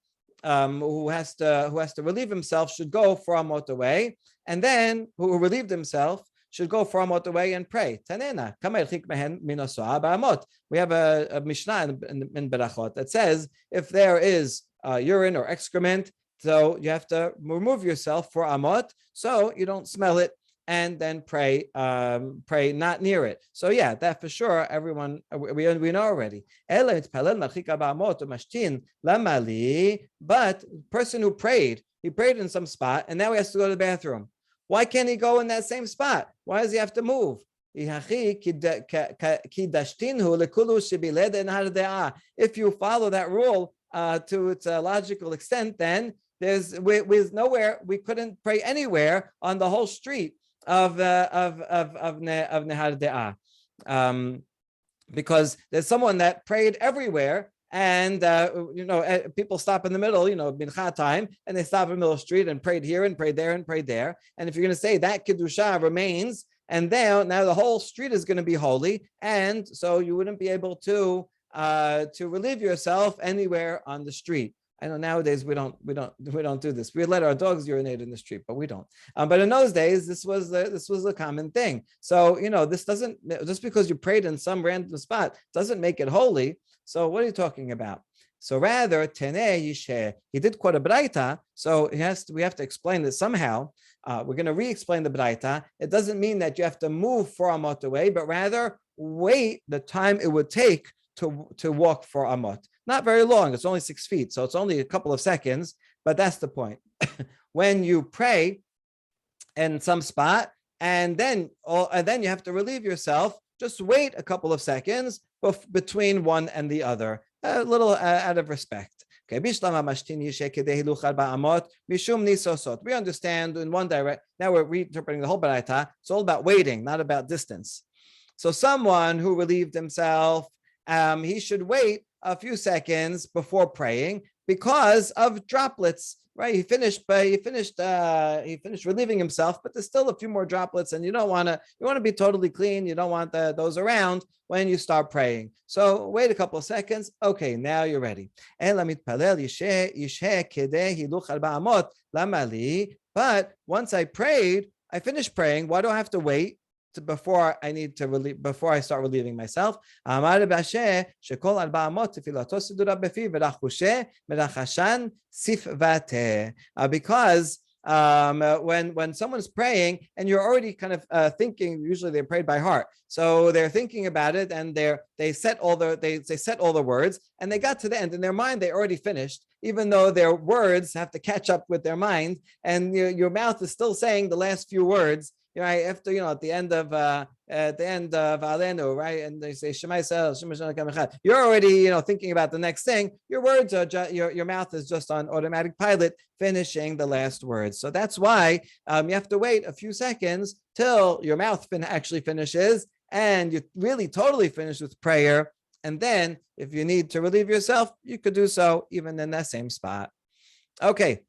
who has to relieve himself should go 4 amot away, and then who relieved himself should go 4 amot away and pray. Tanena, we have a Mishnah in Berachot that says if there is urine or excrement, so you have to remove yourself 4 amot so you don't smell it, and then pray not near it. So yeah, that for sure, everyone, we know already. But person who prayed, he prayed in some spot, and now he has to go to the bathroom. Why can't he go in that same spot? Why does he have to move? If you follow that rule to its logical extent, then there's nowhere, we couldn't pray anywhere on the whole street of Nehar De'ah, because there's someone that prayed everywhere, and people stop in the middle, mincha time, and they stop in the middle of the street and prayed here and prayed there and prayed there. And if you're going to say that kedusha remains, and now the whole street is going to be holy, and so you wouldn't be able to relieve yourself anywhere on the street. I know nowadays we don't do this. We let our dogs urinate in the street, but we don't. But in those days, this was a common thing. So this doesn't, just because you prayed in some random spot doesn't make it holy. So what are you talking about? So rather, teneh yisheh, he did quote a braita. So we have to explain this somehow. We're going to re-explain the braita. It doesn't mean that you have to move 4 amot away, but rather wait the time it would take to walk 4 amot. Not very long. It's only 6 feet, so it's only a couple of seconds. But that's the point. When you pray in some spot, and then you have to relieve yourself, just wait a couple of seconds between one and the other, a little out of respect. Okay. We understand in one direct. Now we're reinterpreting the whole baraita. It's all about waiting, not about distance. So someone who relieved himself, he should wait a few seconds before praying because of droplets, right? He finished relieving himself, but there's still a few more droplets, and you want to be totally clean. You don't want those around when you start praying. So wait a couple of seconds. Okay, now you're ready. But once I finished praying. Why do I have to wait before I start relieving myself? Because when someone's praying and you're already kind of thinking, usually they prayed by heart, so they're thinking about it, and they set all the words, and they got to the end in their mind, they already finished, even though their words have to catch up with their mind, and your mouth is still saying the last few words, right? After, at the end of Alenu, right? And they say Shema Yisrael, Shema Shema Kamechad. You're already, thinking about the next thing. Your words are your mouth is just on automatic pilot, finishing the last words. So that's why you have to wait a few seconds till your mouth actually finishes, and you really totally finish with prayer. And then, if you need to relieve yourself, you could do so even in that same spot. Okay,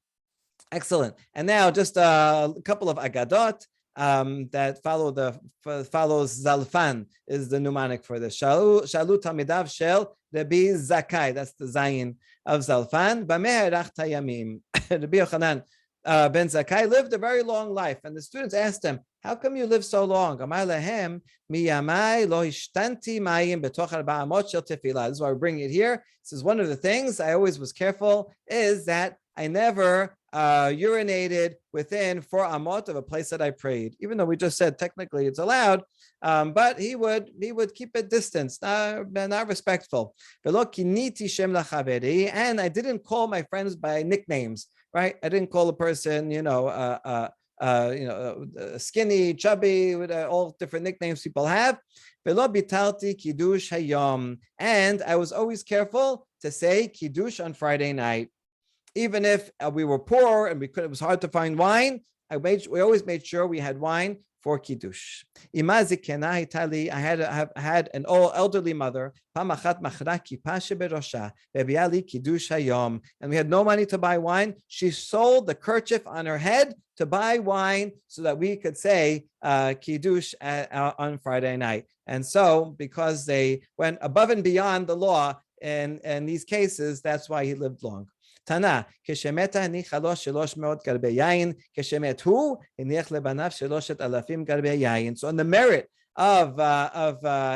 excellent. And now just a couple of agadot that follows Zalfan is the mnemonic for this. Shalu tamidav shel Rabbi Zakai. That's the Zayin of Zalfan. Bameh erach tayamim. Rabbi Yochanan ben Zakai lived a very long life, and the students asked him, "How come you live so long?" Amar lehem miyamai lo ishtanti mayim betoch arba'a amot shel tefillah. This is why we're bringing it here. This is one of the things I always was careful, is that I never urinated within 4 amot of a place that I prayed, even though we just said technically it's allowed, but he would keep a distance, not respectful. And I didn't call my friends by nicknames, right? I didn't call a person, skinny, chubby, with all different nicknames people have. And I was always careful to say kiddush on Friday night. Even if we were poor and it was hard to find wine, we always made sure we had wine for kiddush. I had an old elderly mother, and we had no money to buy wine. She sold the kerchief on her head to buy wine so that we could say kiddush on Friday night. And so, because they went above and beyond the law in these cases, that's why he lived long. Tana, כשמתה הניחה לו 300 גרבי יין, כשמת הוא, הניח לבניו 3,000 גרבי יין. So on the merit of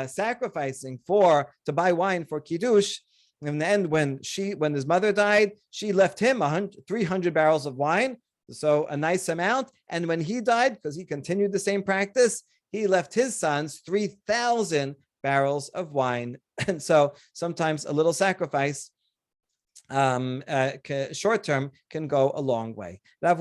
sacrificing to buy wine for Kiddush, in the end, when his mother died, she left him 300 barrels of wine, so a nice amount. And when he died, because he continued the same practice, he left his sons 3,000 barrels of wine. And so sometimes a little sacrifice short term can go a long way. So Rav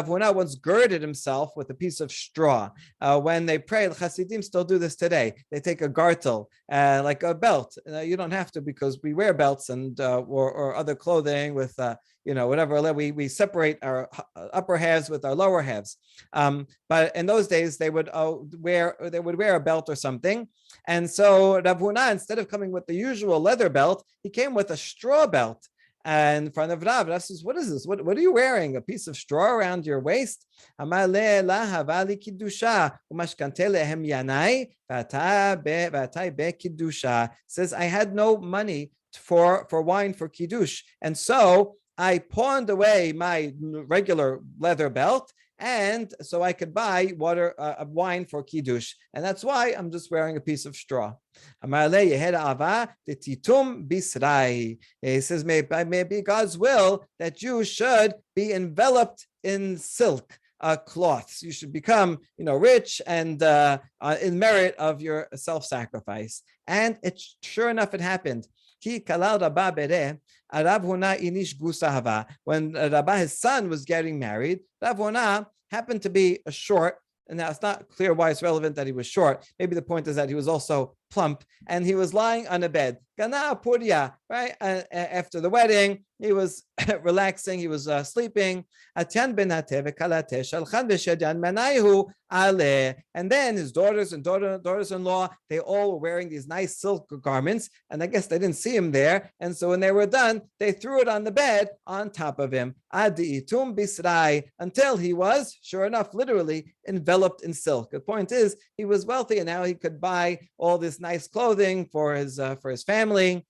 Huna once girded himself with a piece of straw. When they pray, the Hasidim still do this today. They take a gartel, like a belt. You don't have to, because we wear belts and or other clothing with whatever. We separate our upper halves with our lower halves. But in those days, they would wear a belt or something. And so Rav Huna, instead of coming with the usual leather belt, he came with a straw belt. And in front of Rav says, "What is this? What are you wearing? A piece of straw around your waist?" Says, "I had no money for wine for kiddush, and so I pawned away my regular leather belt, and so I could buy wine for kiddush, and that's why I'm just wearing a piece of straw." He says, may be God's will that you should be enveloped in silk cloths. You should become, rich and in merit of your self-sacrifice. And sure enough, it happened. When Rabba, his son, was getting married, Rav Huna happened to be a short, and now it's not clear why it's relevant that he was short. Maybe the point is that he was also plump, and he was lying on a bed. Gana Purya, right? After the wedding, he was relaxing, he was sleeping. And then his daughters and daughters-in-law, they all were wearing these nice silk garments, and I guess they didn't see him there. And so when they were done, they threw it on the bed on top of him. Until he was, sure enough, literally enveloped in silk. The point is, he was wealthy, and now he could buy all this nice clothing for his family.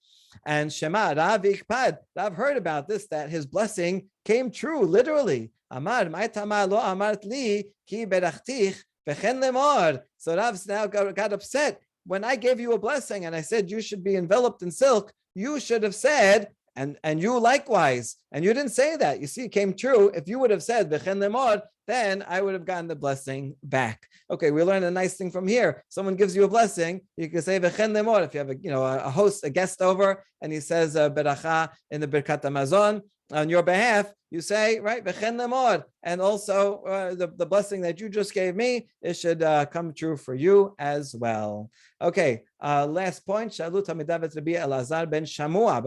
And Shema Rav Ikpad, Rav heard about this, that his blessing came true, literally. Amar ma'itama lo amart li ki berachtich v'chen lemor. So Rav now got upset. When I gave you a blessing and I said you should be enveloped in silk, you should have said, and you likewise. And you didn't say that. You see, it came true. If you would have said v'chen lemod, then I would have gotten the blessing back. Okay, we learned a nice thing from here. Someone gives you a blessing, you can say v'chen lemod. If you have a host, a guest over, and he says beracha in the Birkat Hamazon on your behalf, you say, right, v'chen lemod, and also the blessing that you just gave me, it should come true for you as well. Okay, last point. Shalu Tamidavet Rabbi Elazar ben Shamua.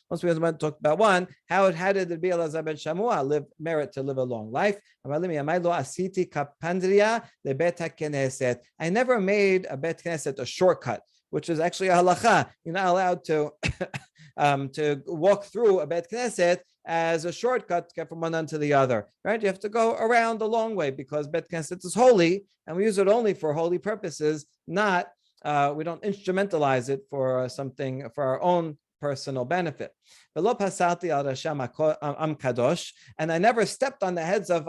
Once we talked about one, how did Rabbi Elazar ben Shamua merit to live a long life? I never made a bet knesset a shortcut, which is actually a halacha. You're not allowed to walk through a bet knesset as a shortcut to get from one end to the other, right? You have to go around the long way because bet knesset is holy, and we use it only for holy purposes. Not we don't instrumentalize it for something for our own personal benefit. And I never stepped on the heads of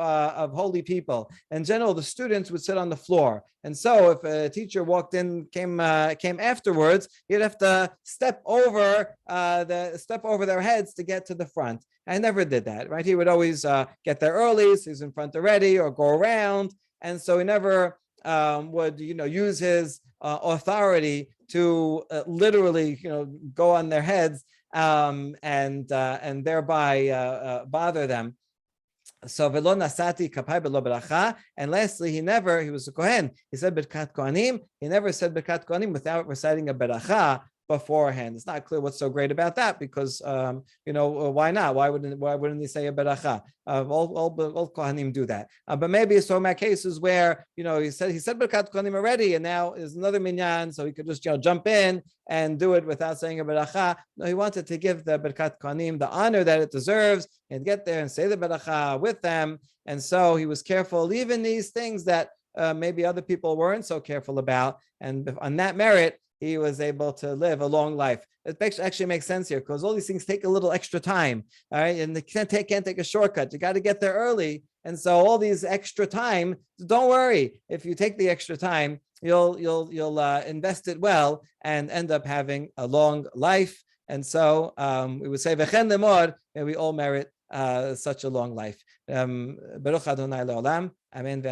holy people. In general, the students would sit on the floor, and so if a teacher walked in, came afterwards, he'd have to step over their heads to get to the front. I never did that, right? He would always get there early, so he's in front already, or go around, and so he never would use his authority to literally go on their heads and thereby bother them. So velo nasati kapai belo beracha, and lastly, he was a kohen. He said berkat kohanim. He never said berkat kohanim without reciting a beracha beforehand. It's not clear what's so great about that, because why not? Why wouldn't he say a beracha? All kohanim do that, but maybe it's talking about cases where he said berkat kohanim already, and now is another minyan, so he could just jump in and do it without saying a beracha. No, he wanted to give the berkat kohanim the honor that it deserves and get there and say the beracha with them, and so he was careful even these things that maybe other people weren't so careful about, and on that merit he was able to live a long life. It actually makes sense here, because all these things take a little extra time, all right? And they can't take a shortcut. You got to get there early. And so all these extra time, don't worry. If you take the extra time, you'll invest it well and end up having a long life. And so we would say, v'chen lemor, and we all merit such a long life. Baruch Adonai le'olam. Amen.